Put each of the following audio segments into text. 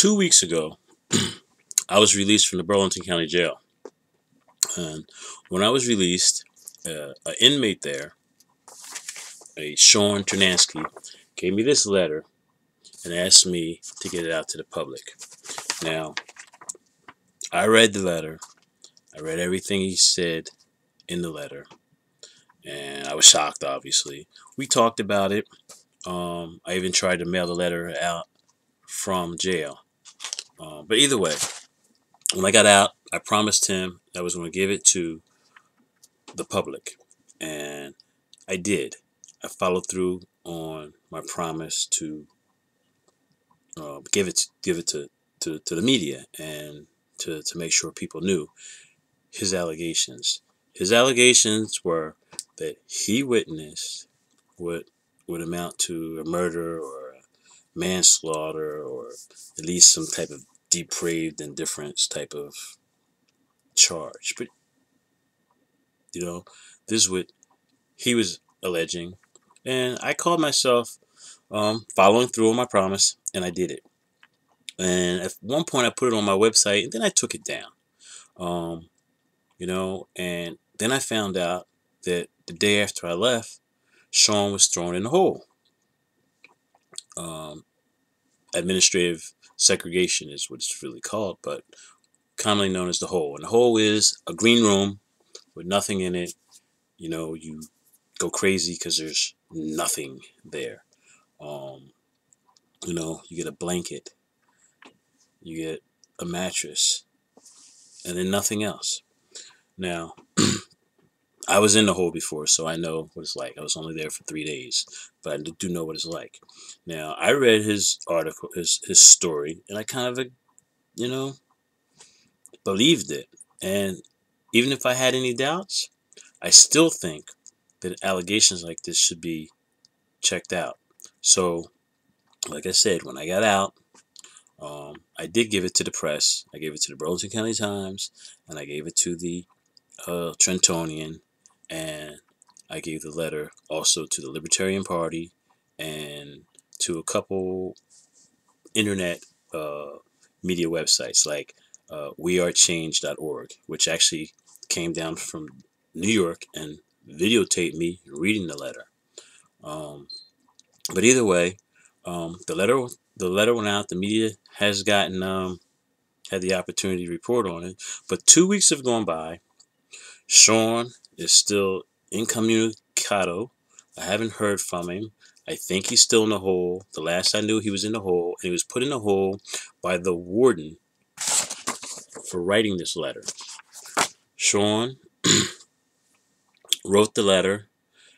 2 weeks ago, I was released from the Burlington County Jail. And when I was released, an inmate there, a Sean Ternansky, gave me this letter and asked me to get it out to the public. Now, I read the letter. I read everything he said in the letter. And I was shocked, obviously. We talked about it. I even tried to mail the letter out from jail. But either way, when I got out, I promised him I was going to give it to the public. And I did. I followed through on my promise to give it to the media and to make sure people knew his allegations. His allegations were that he witnessed what would amount to a murder or a manslaughter or at least some type of depraved indifference type of charge. But, this is what he was alleging. And I called myself following through on my promise, and I did it. And at one point I put it on my website, and then I took it down. And then I found out that the day after I left, Sean was thrown in the hole. Administrative segregation is what it's really called, but commonly known as the hole. And the hole is a green room with nothing in it. You go crazy because there's nothing there. You get a blanket, you get a mattress, and then nothing else. Now, I was in the hole before, so I know what it's like. I was only there for 3 days, but I do know what it's like. Now, I read his article, his story, and I kind of, believed it. And even if I had any doubts, I still think that allegations like this should be checked out. So, like I said, when I got out, I did give it to the press. I gave it to the Burlington County Times, and I gave it to the Trentonian, and I gave the letter also to the Libertarian Party and to a couple internet media websites like wearechange.org, which actually came down from New York and videotaped me reading the letter. But either way, the letter went out. The media has gotten had the opportunity to report on it. But 2 weeks have gone by. Sean is still incommunicado. I haven't heard from him. I think he's still in the hole. The last I knew, he was in the hole, and he was put in the hole by the warden for writing this letter. Sean wrote the letter.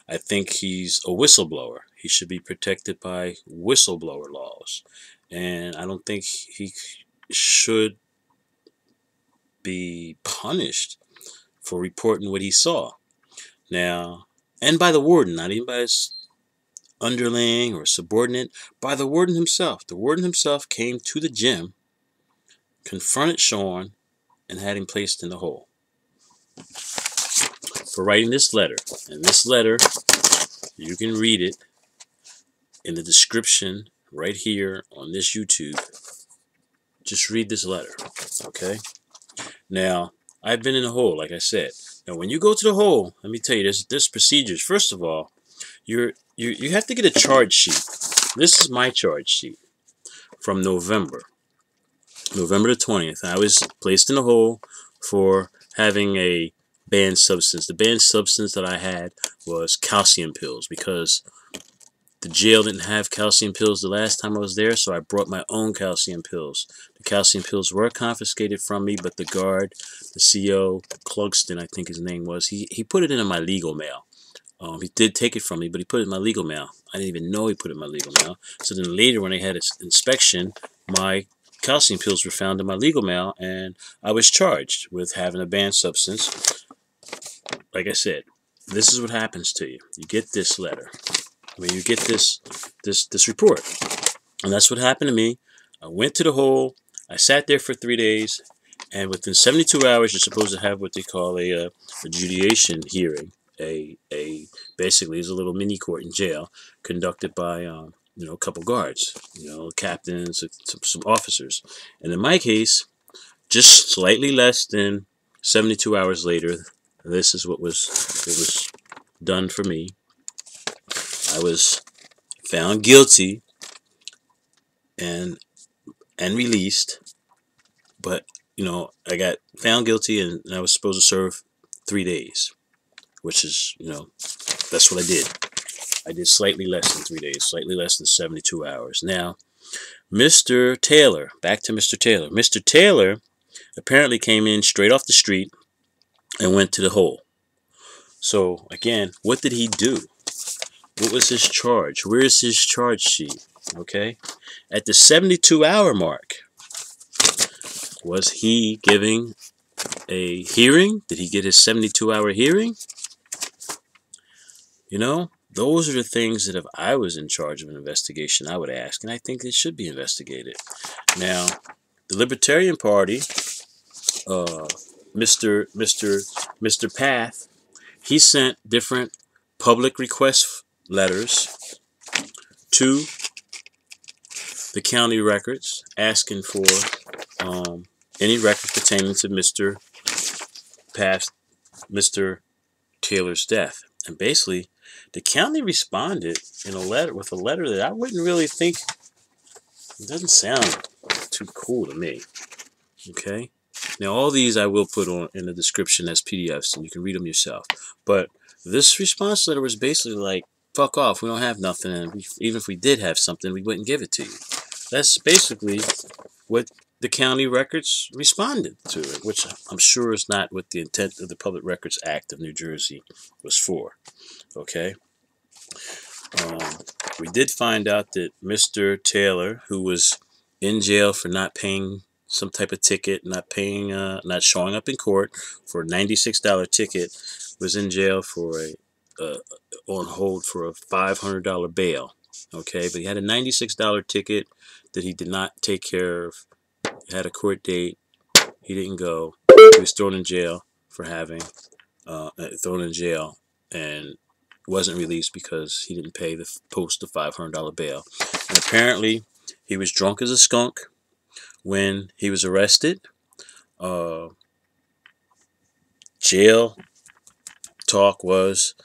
I think he's a whistleblower. He should be protected by whistleblower laws. And I don't think he should be punished for reporting what he saw. Now, and by the warden, not even by his underling or subordinate, by the warden himself. The warden himself came to the gym, confronted Sean, and had him placed in the hole for writing this letter. And this letter, you can read it in the description right here on this YouTube. Just read this letter, okay? Now, I've been in the hole, like I said. Now, when you go to the hole, let me tell you, there's procedures. First of all, you have to get a charge sheet. This is my charge sheet from November the 20th. I was placed in the hole for having a banned substance. The banned substance that I had was calcium pills because the jail didn't have calcium pills the last time I was there, so I brought my own calcium pills. The calcium pills were confiscated from me, but the guard, the CO, Clugston, I think his name was, he put it in my legal mail. He did take it from me, but he put it in my legal mail. I didn't even know he put it in my legal mail. So then later when they had an inspection, my calcium pills were found in my legal mail, and I was charged with having a banned substance. Like I said, this is what happens to you. You get this letter. You get this report. And that's what happened to me. I went to the hole. I sat there for 3 days. And within 72 hours, you're supposed to have what they call a adjudication hearing. Basically, it's a little mini court in jail conducted by a couple guards, captains, some officers. And in my case, just slightly less than 72 hours later, this is what was done for me. I was found guilty and released, but I got found guilty and I was supposed to serve 3 days, which is that's what I did. I did slightly less than 3 days, slightly less than 72 hours. Now, Mr. Taylor, back to Mr. Taylor. Mr. Taylor apparently came in straight off the street and went to the hole. So, again, what did he do? What was his charge? Where is his charge sheet? Okay. At the 72-hour mark, was he giving a hearing? Did he get his 72-hour hearing? Those are the things that if I was in charge of an investigation, I would ask, and I think it should be investigated. Now, the Libertarian Party, Mr. Path, he sent different public request letters to the county records asking for any records pertaining to Mr. Taylor's death. And basically, the county responded in a letter with a letter that I wouldn't really think, it doesn't sound too cool to me. Okay? Now, all these I will put on in the description as PDFs, and you can read them yourself. But this response letter was basically like, fuck off, we don't have nothing, and even if we did have something, we wouldn't give it to you. That's basically what the county records responded to it, which I'm sure is not what the intent of the Public Records Act of New Jersey was for. Okay? We did find out that Mr. Taylor, who was in jail for not paying some type of ticket, not showing up in court for a $96 ticket, was in jail for on hold for a $500 bail. Okay, but he had a $96 ticket that he did not take care of. He had a court date. He didn't go. He was thrown in jail for having and wasn't released because he didn't pay the $500 bail. And apparently, he was drunk as a skunk when he was arrested. Jail talk was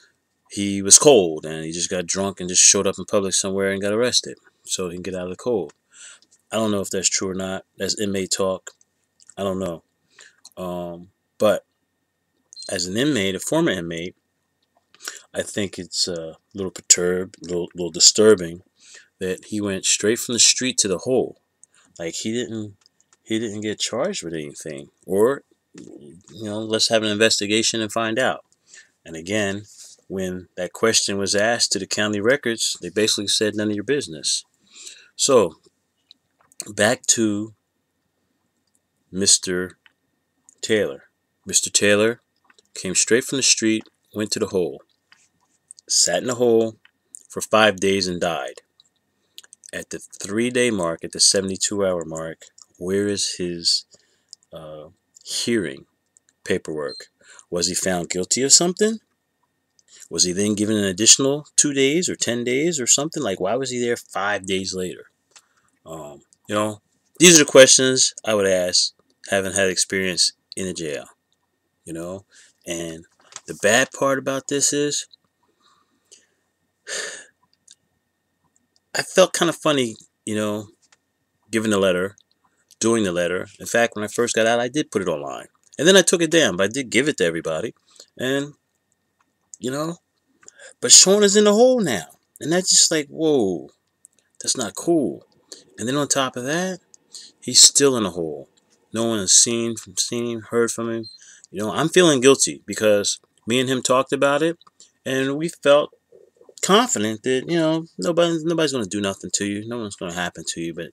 he was cold and he just got drunk and just showed up in public somewhere and got arrested so he can get out of the cold. I don't know if that's true or not. That's inmate talk. I don't know. But as an inmate, a former inmate, I think it's a little perturbed, a little disturbing that he went straight from the street to the hole. Like he didn't get charged with anything. Or, let's have an investigation and find out. And again, when that question was asked to the county records, they basically said none of your business. So, back to Mr. Taylor. Mr. Taylor came straight from the street, went to the hole, sat in the hole for 5 days and died. At the 3-day mark, at the 72-hour mark, where is his hearing paperwork? Was he found guilty of something? Was he then given an additional 2 days or 10 days or something? Like, why was he there 5 days later? These are questions I would ask, having had experience in a jail. And the bad part about this is, I felt kind of funny, giving the letter, doing the letter. In fact, when I first got out, I did put it online. And then I took it down, but I did give it to everybody. And, but Sean is in the hole now. And that's just like, whoa, that's not cool. And then on top of that, he's still in the hole. No one has seen him, heard from him. I'm feeling guilty because me and him talked about it. And we felt confident that, nobody's going to do nothing to you. No one's going to happen to you. But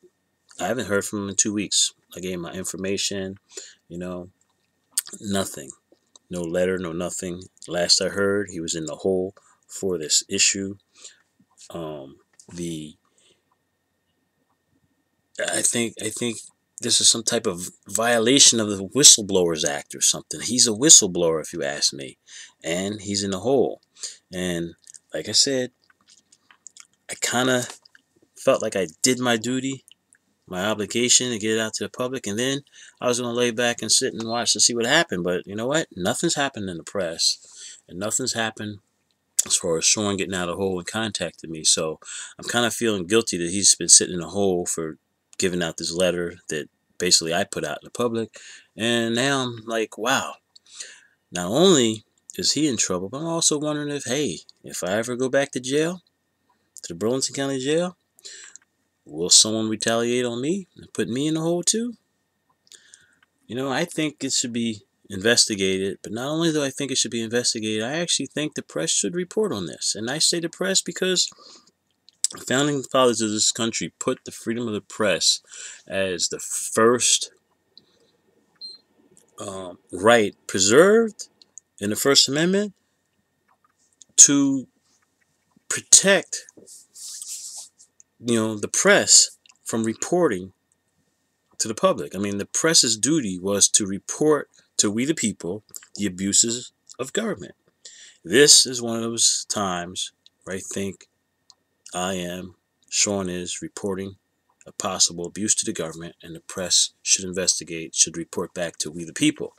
I haven't heard from him in 2 weeks. I gave him my information, nothing. No letter, no nothing. Last I heard, he was in the hole for this issue. I think this is some type of violation of the Whistleblowers Act or something. He's a whistleblower, if you ask me. And he's in the hole. And like I said, I kind of felt like I did my duty, my obligation to get it out to the public, and then I was going to lay back and sit and watch to see what happened. But you know what? Nothing's happened in the press, and nothing's happened as far as Sean getting out of the hole and contacting me. So I'm kind of feeling guilty that he's been sitting in a hole for giving out this letter that basically I put out in the public. And now I'm like, wow, not only is he in trouble, but I'm also wondering if, hey, if I ever go back to jail, to the Burlington County Jail, will someone retaliate on me and put me in the hole too? You know, I think it should be investigated, but not only do I think it should be investigated, I actually think the press should report on this. And I say the press because the founding fathers of this country put the freedom of the press as the first right preserved in the First Amendment to protect, the press from reporting to the public. I mean, the press's duty was to report to we the people the abuses of government. This is one of those times where I think Sean is reporting a possible abuse to the government, and the press should investigate, should report back to we the people.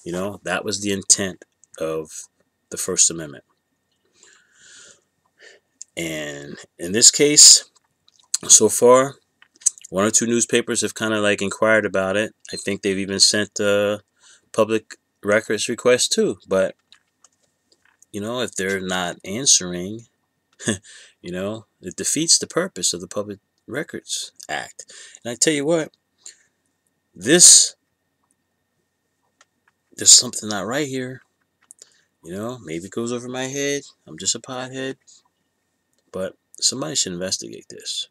That was the intent of the First Amendment. And in this case, so far, one or two newspapers have kind of like inquired about it. I think they've even sent a public records request too. But, if they're not answering, it defeats the purpose of the Public Records Act. And I tell you what, there's something not right here. Maybe it goes over my head. I'm just a pothead. But somebody should investigate this.